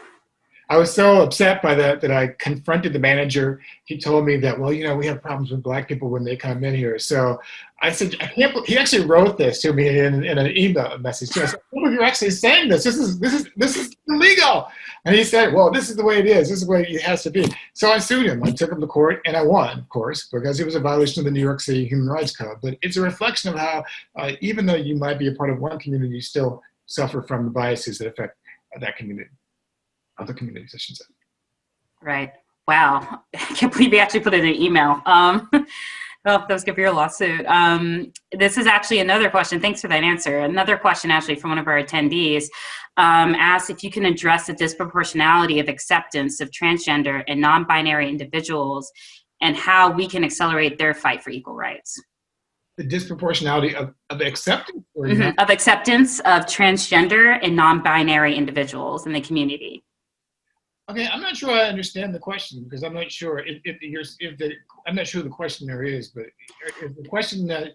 I was so upset by that I confronted the manager. He told me that, well, we have problems with Black people when they come in here. So I said, I can't believe, he actually wrote this to me in an email message. I said, I can't believe you're actually saying this. This is illegal. And he said, well, this is the way it is. This is the way it has to be. So I sued him. I took him to court, and I won, of course, because it was a violation of the New York City Human Rights Code. But it's a reflection of how, even though you might be a part of one community, you still suffer from the biases that affect that community. Other communities, I should say. Right. Wow. I can't believe you actually put it in an email. Well, that was good for your lawsuit. This is actually another question. Thanks for that answer. Another question actually from one of our attendees asked if you can address the disproportionality of acceptance of transgender and non-binary individuals and how we can accelerate their fight for equal rights. The disproportionality of acceptance? Or of acceptance of transgender and non-binary individuals in the community. Okay, I'm not sure I understand the question because I'm not sure I'm not sure who the questioner is, but is the question that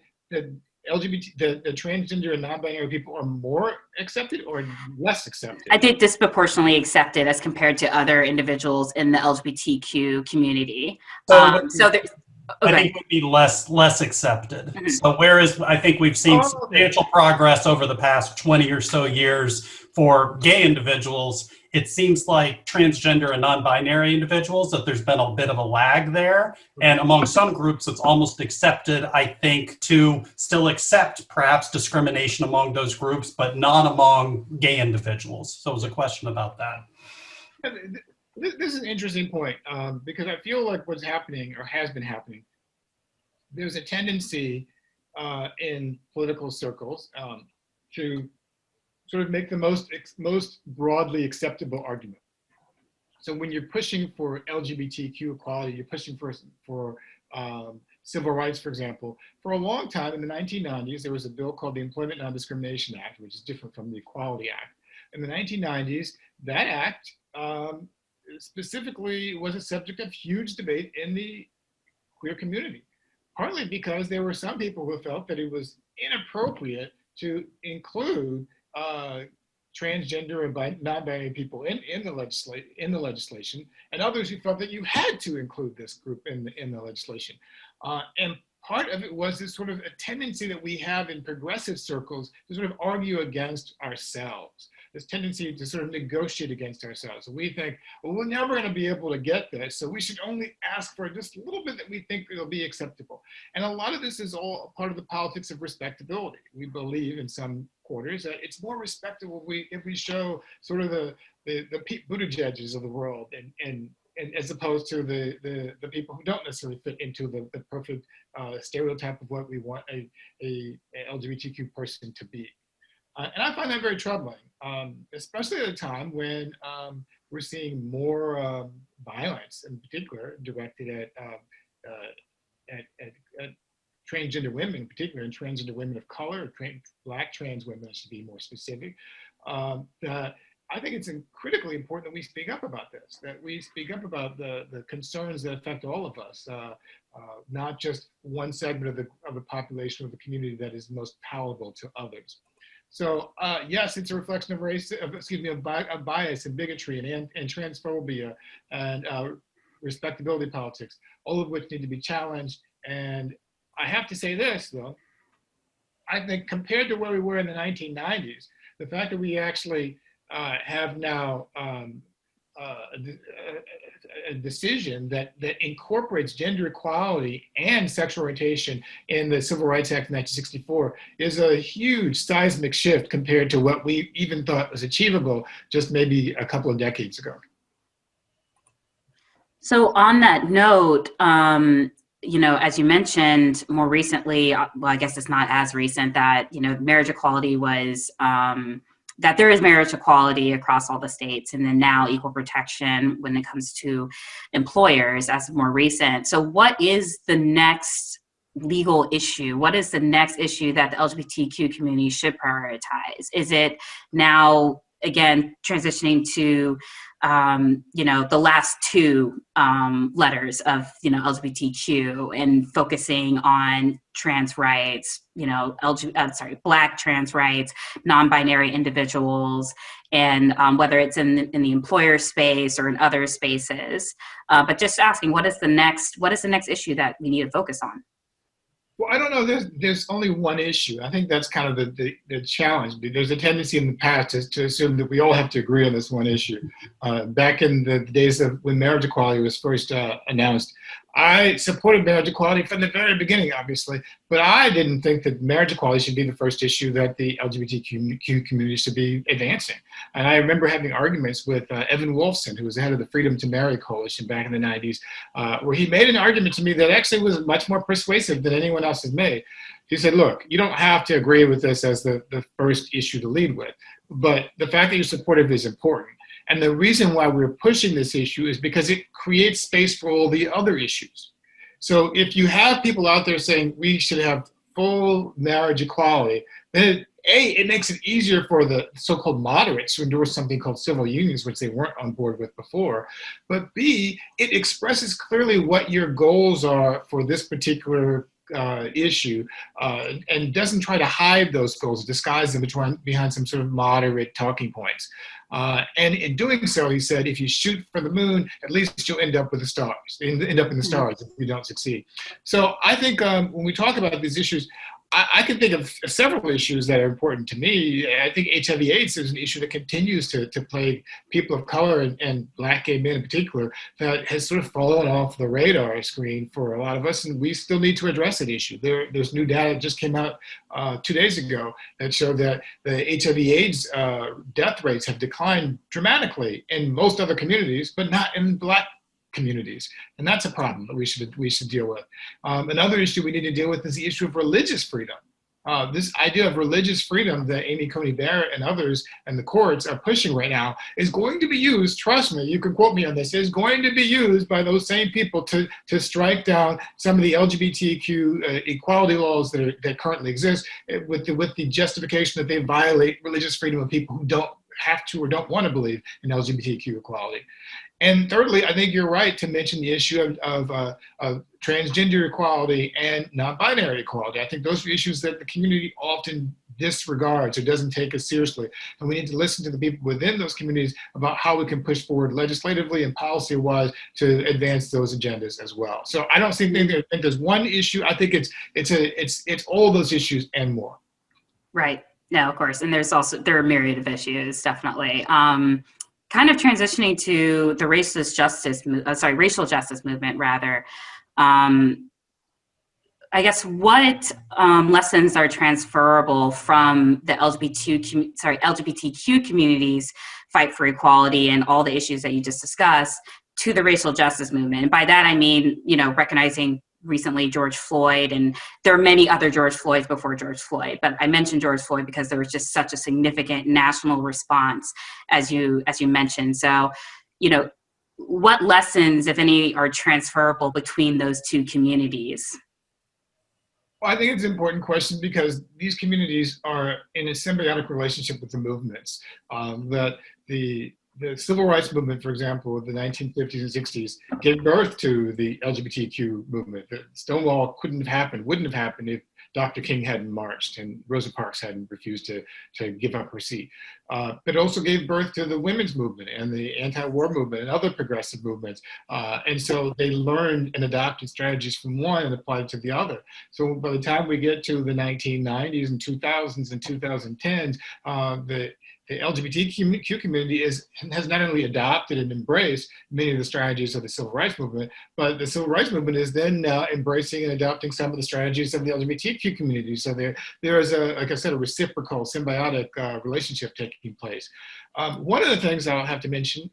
LGBT, the transgender and non-binary people are more accepted or less accepted? I did disproportionately accepted as compared to other individuals in the LGBTQ community. I think would be less accepted. Mm-hmm. So whereas I think we've seen substantial progress over the past 20 or so years for gay individuals, it seems like transgender and non-binary individuals that there's been a bit of a lag there. And among some groups, it's almost accepted, I think, to still accept perhaps discrimination among those groups, but not among gay individuals. So it was a question about that. This is an interesting point because I feel like what's happening or has been happening, there's a tendency in political circles to sort of make the most broadly acceptable argument. So when you're pushing for LGBTQ equality, you're pushing for civil rights, for example. For a long time in the 1990s, there was a bill called the Employment Non-Discrimination Act, which is different from the Equality Act. In the 1990s, that act specifically was a subject of huge debate in the queer community, partly because there were some people who felt that it was inappropriate to include transgender and non-binary people in the legislation, and others who felt that you had to include this group in the legislation. And part of it was this sort of a tendency that we have in progressive circles to sort of argue against ourselves. This tendency to sort of negotiate against ourselves. And we think, well, we're never going to be able to get this, so we should only ask for just a little bit that we think will be acceptable. And a lot of this is all part of the politics of respectability. We believe in some quarters that it's more respectable if we show sort of the Pete Buttigieg's of the world and as opposed to the people who don't necessarily fit into the perfect stereotype of what we want a LGBTQ person to be. And I find that very troubling, especially at a time when we're seeing more violence, in particular, directed at transgender women, in particular, and transgender women of color, Black trans women, I should be more specific. I think it's critically important that we speak up about this, that we speak up about the concerns that affect all of us, not just one segment of the population or the community that is most palatable to others. So yes, it's a reflection of of bias and bigotry and transphobia and respectability politics, all of which need to be challenged. And I have to say this, though, I think compared to where we were in the 1990s, the fact that we actually have now a decision that incorporates gender equality and sexual orientation in the Civil Rights Act of 1964 is a huge seismic shift compared to what we even thought was achievable just maybe a couple of decades ago. So on that note, you know, as you mentioned more recently, well, I guess it's not as recent that, you know, marriage equality was, that there is marriage equality across all the states, and then now equal protection when it comes to employers as more recent. So what is the next legal issue? What is the next issue that the LGBTQ community should prioritize? Is it now, again, transitioning to you know, the last two letters of, you know, LGBTQ and focusing on trans rights, you know, Black trans rights, non-binary individuals, and whether it's in the employer space or in other spaces. But just asking, what is the next issue that we need to focus on? Well, I don't know. There's only one issue. I think that's kind of the challenge. There's a tendency in the past to assume that we all have to agree on this one issue. Back in the days of when marriage equality was first announced, I supported marriage equality from the very beginning, obviously, but I didn't think that marriage equality should be the first issue that the LGBTQ community should be advancing. And I remember having arguments with Evan Wolfson, who was the head of the Freedom to Marry Coalition back in the 90s, where he made an argument to me that actually was much more persuasive than anyone else has made. He said, look, you don't have to agree with this as the first issue to lead with, but the fact that you're supportive is important. And the reason why we're pushing this issue is because it creates space for all the other issues. So if you have people out there saying we should have full marriage equality, then it makes it easier for the so-called moderates to endorse something called civil unions, which they weren't on board with before. But B, it expresses clearly what your goals are for this particular issue, and doesn't try to hide those goals, disguise them behind some sort of moderate talking points. And in doing so, he said, if you shoot for the moon, at least you'll end up with the stars, end up in the stars if you don't succeed. So I think when we talk about these issues, I can think of several issues that are important to me. I think HIV/AIDS is an issue that continues to plague people of color and Black gay men in particular, that has sort of fallen off the radar screen for a lot of us, and we still need to address that issue. There's new data that just came out 2 days ago that showed that the HIV/AIDS death rates have declined dramatically in most other communities, but not in Black communities, and that's a problem that we should deal with. Another issue we need to deal with is the issue of religious freedom. This idea of religious freedom that Amy Coney Barrett and others and the courts are pushing right now is going to be used, trust me, you can quote me on this, is going to be used by those same people to strike down some of the LGBTQ equality laws that currently exist with the justification that they violate religious freedom of people who don't have to or don't want to believe in LGBTQ equality. And thirdly, I think you're right to mention the issue of transgender equality and non-binary equality. I think those are issues that the community often disregards or doesn't take as seriously. And we need to listen to the people within those communities about how we can push forward legislatively and policy-wise to advance those agendas as well. So I don't think there's one issue. I think it's all those issues and more. Right. No, of course. And there are a myriad of issues, definitely. Kind of transitioning to the racial justice movement, rather. I guess what lessons are transferable from the LGBTQ community's fight for equality and all the issues that you just discussed to the racial justice movement? And by that, I mean, you know, recognizing recently George Floyd, and there are many other George Floyds before George Floyd, but I mentioned George Floyd because there was just such a significant national response, as you mentioned. So, you know, what lessons, if any, are transferable between those two communities? Well, I think it's an important question because these communities are in a symbiotic relationship with the movements. That the civil rights movement, for example, of the 1950s and 60s, gave birth to the LGBTQ movement. The Stonewall wouldn't have happened if Dr. King hadn't marched and Rosa Parks hadn't refused to give up her seat. But it also gave birth to the women's movement and the anti-war movement and other progressive movements. And so they learned and adopted strategies from one and applied it to the other. So by the time we get to the 1990s and 2000s and 2010s, the LGBTQ community has not only adopted and embraced many of the strategies of the civil rights movement, but the civil rights movement is then now embracing and adopting some of the strategies of the LGBTQ community. So there is like I said, a reciprocal, symbiotic relationship taking place. One of the things I'll have to mention,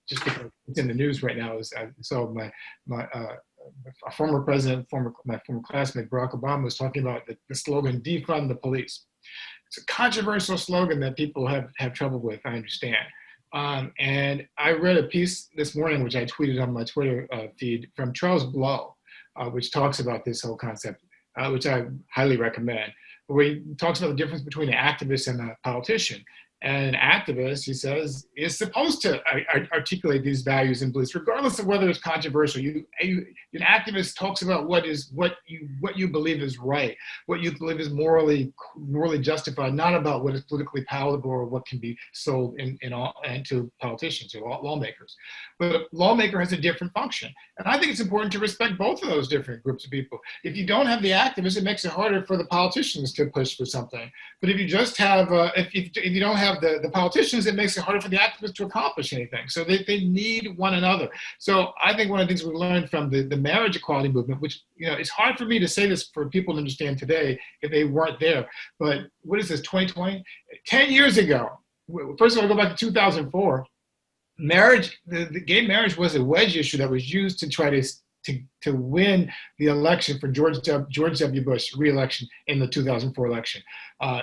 just because it's in the news right now, is my former president, my former classmate, Barack Obama, was talking about the slogan, defund the police. It's a controversial slogan that people have trouble with, I understand. And I read a piece this morning, which I tweeted on my Twitter feed, from Charles Blow, which talks about this whole concept, which I highly recommend, where he talks about the difference between an activist and a politician. And an activist, he says, is supposed to articulate these values and beliefs, regardless of whether it's controversial. An activist talks about what you believe is right, what you believe is morally justified, not about what is politically palatable or what can be sold to politicians or lawmakers. But a lawmaker has a different function, and I think it's important to respect both of those different groups of people. If you don't have the activists, it makes it harder for the politicians to push for something. But if you just have, if you don't have the politicians, it makes it harder for the activists to accomplish anything. So they need one another. So I think one of the things we learned from the marriage equality movement, which, it's hard for me to say this for people to understand today if they weren't there, but what is this, 2020? 10 years ago, first of all, go back to 2004, marriage, the gay marriage was a wedge issue that was used to try to win the election for George W. Bush re-election in the 2004 election.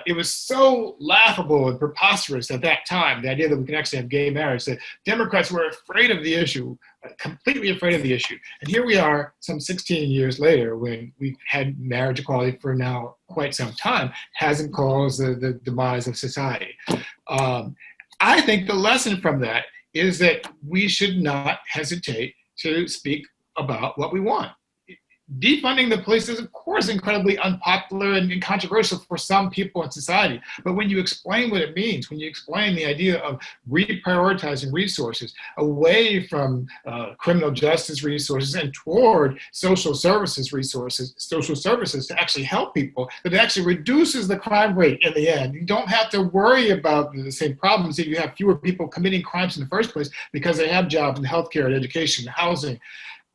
It was so laughable and preposterous at that time, the idea that we can actually have gay marriage, that Democrats were afraid of the issue, completely afraid of the issue. And here we are some 16 years later, when we've had marriage equality for now quite some time, hasn't caused the demise of society. I think the lesson from that is that we should not hesitate to speak about what we want. Defunding the police is, of course, incredibly unpopular and controversial for some people in society. But when you explain what it means, when you explain the idea of reprioritizing resources away from criminal justice resources and toward social services to actually help people, that it actually reduces the crime rate in the end. You don't have to worry about the same problems if you have fewer people committing crimes in the first place because they have jobs in healthcare and education, housing,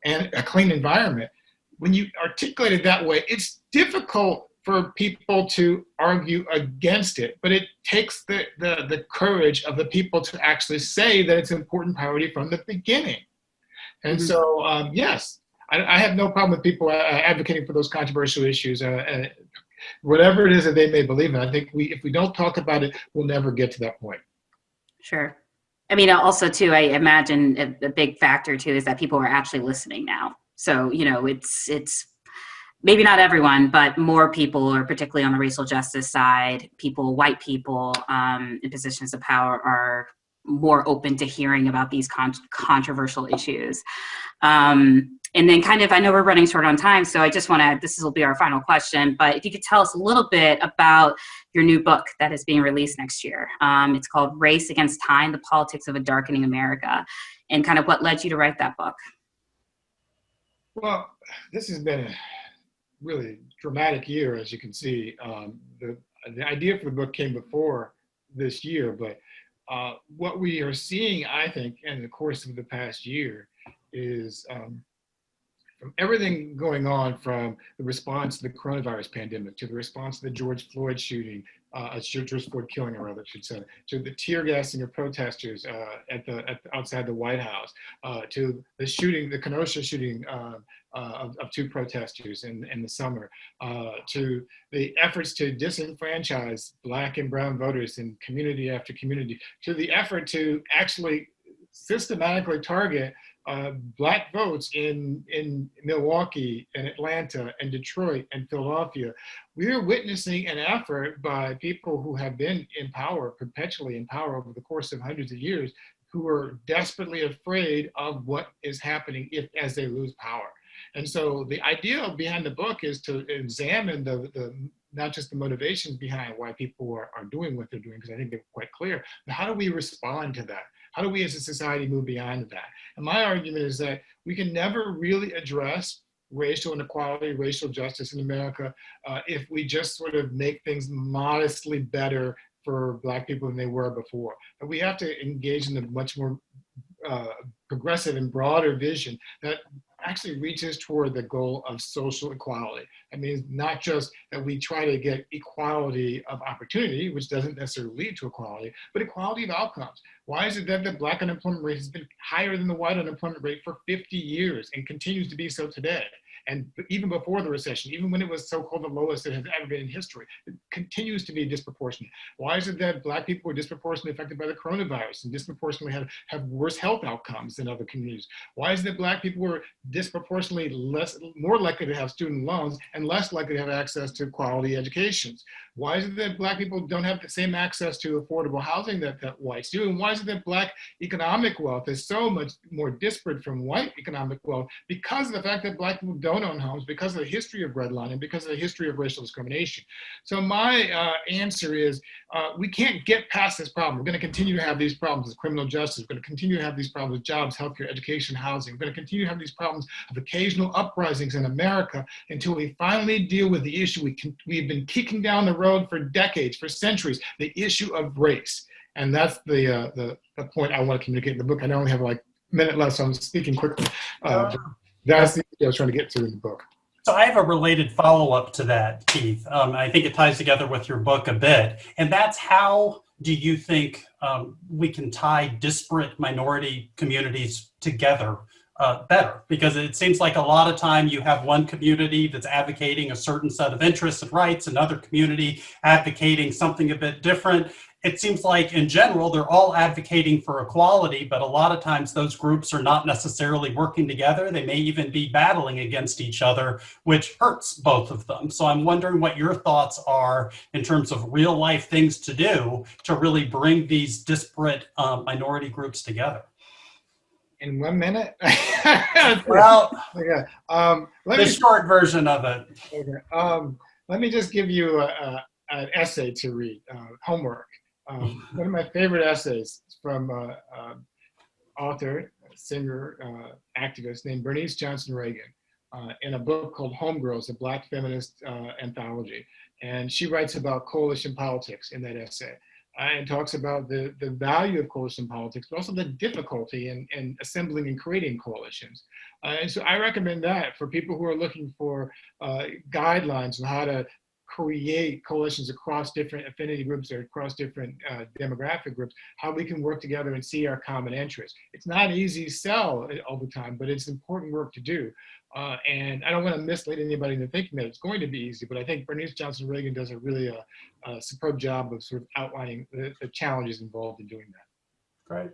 and a clean environment. When you articulate it that way, it's difficult for people to argue against it, but it takes the courage of the people to actually say that it's an important priority from the beginning. And so, yes, I have no problem with people advocating for those controversial issues, whatever it is that they may believe in. I think if we don't talk about it, we'll never get to that point. Sure. I mean, also, too, I imagine a big factor, too, is that people are actually listening now. So, it's maybe not everyone, but more people, or particularly on the racial justice side, white people in positions of power are more open to hearing about these controversial issues. And then I know we're running short on time, so I just want to, this will be our final question, but if you could tell us a little bit about your new book that is being released next year. It's called Race Against Time, The Politics of a Darkening America, and what led you to write that book. Well, this has been a really dramatic year, as you can see. The idea for the book came before this year, but what we are seeing, I think, in the course of the past year is from everything going on, from the response to the coronavirus pandemic, to the response to the George Floyd shooting, George Floyd killing, or rather, I should say, to the tear gassing of protesters outside the White House, to the Kenosha shooting of two protesters in the summer, to the efforts to disenfranchise Black and brown voters in community after community, to the effort to actually systematically target Black votes in Milwaukee and Atlanta and Detroit and Philadelphia. We are witnessing an effort by people who have been in power, perpetually in power over the course of hundreds of years, who are desperately afraid of what is happening as they lose power. And so the idea behind the book is to examine the not just the motivations behind why people are doing what they're doing, because I think they're quite clear, but how do we respond to that? How do we as a society move beyond that? And my argument is that we can never really address racial inequality, racial justice in America, if we just sort of make things modestly better for Black people than they were before. But we have to engage in a much more progressive and broader vision that actually reaches toward the goal of social equality. I mean, not just that we try to get equality of opportunity, which doesn't necessarily lead to equality, but equality of outcomes. Why is it that the Black unemployment rate has been higher than the white unemployment rate for 50 years and continues to be so today? And even before the recession, even when it was so-called the lowest it has ever been in history, it continues to be disproportionate. Why is it that Black people are disproportionately affected by the coronavirus and disproportionately have worse health outcomes than other communities? Why is it that Black people are disproportionately more likely to have student loans and less likely to have access to quality educations? Why is it that Black people don't have the same access to affordable housing that whites do? And why is it that Black economic wealth is so much more disparate from white economic wealth? Because of the fact that Black people don't own homes, because of the history of redlining, because of the history of racial discrimination. So my answer is we can't get past this problem. We're going to continue to have these problems with criminal justice. We're going to continue to have these problems with jobs, healthcare, education, housing. We're going to continue to have these problems of occasional uprisings in America until we finally deal with the issue we've been kicking down the road for decades, for centuries, the issue of race. And that's the point I want to communicate in the book. I only have like a minute left, so I'm speaking quickly. That's the idea I was trying to get to in the book. So I have a related follow-up to that, Keith. I think it ties together with your book a bit. And that's how do you think we can tie disparate minority communities together better? Because it seems like a lot of time you have one community that's advocating a certain set of interests and rights, another community advocating something a bit different. It seems like in general, they're all advocating for equality, but a lot of times those groups are not necessarily working together. They may even be battling against each other, which hurts both of them. So I'm wondering what your thoughts are in terms of real life things to do to really bring these disparate minority groups together. In 1 minute? Well, okay. The short version of it. Okay. Let me just give you an essay to read, homework. One of my favorite essays from author, singer, activist named Bernice Johnson Reagan in a book called Homegirls, a Black feminist anthology. And she writes about coalition politics in that essay. And talks about the value of coalition politics, but also the difficulty in assembling and creating coalitions. And so I recommend that for people who are looking for guidelines on how to create coalitions across different affinity groups or across different demographic groups, how we can work together and see our common interests. It's not easy to sell all the time, but it's important work to do. And I don't want to mislead anybody into thinking that it's going to be easy, but I think Bernice Johnson Reagan does a really superb job of sort of outlining the challenges involved in doing that. Great.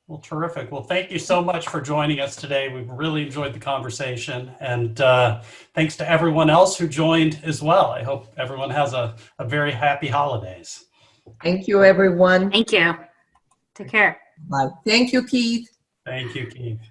Well, terrific. Well, thank you so much for joining us today. We've really enjoyed the conversation. And thanks to everyone else who joined as well. I hope everyone has a very happy holidays. Thank you, everyone. Thank you. Take care. Bye. Thank you, Keith. Thank you, Keith.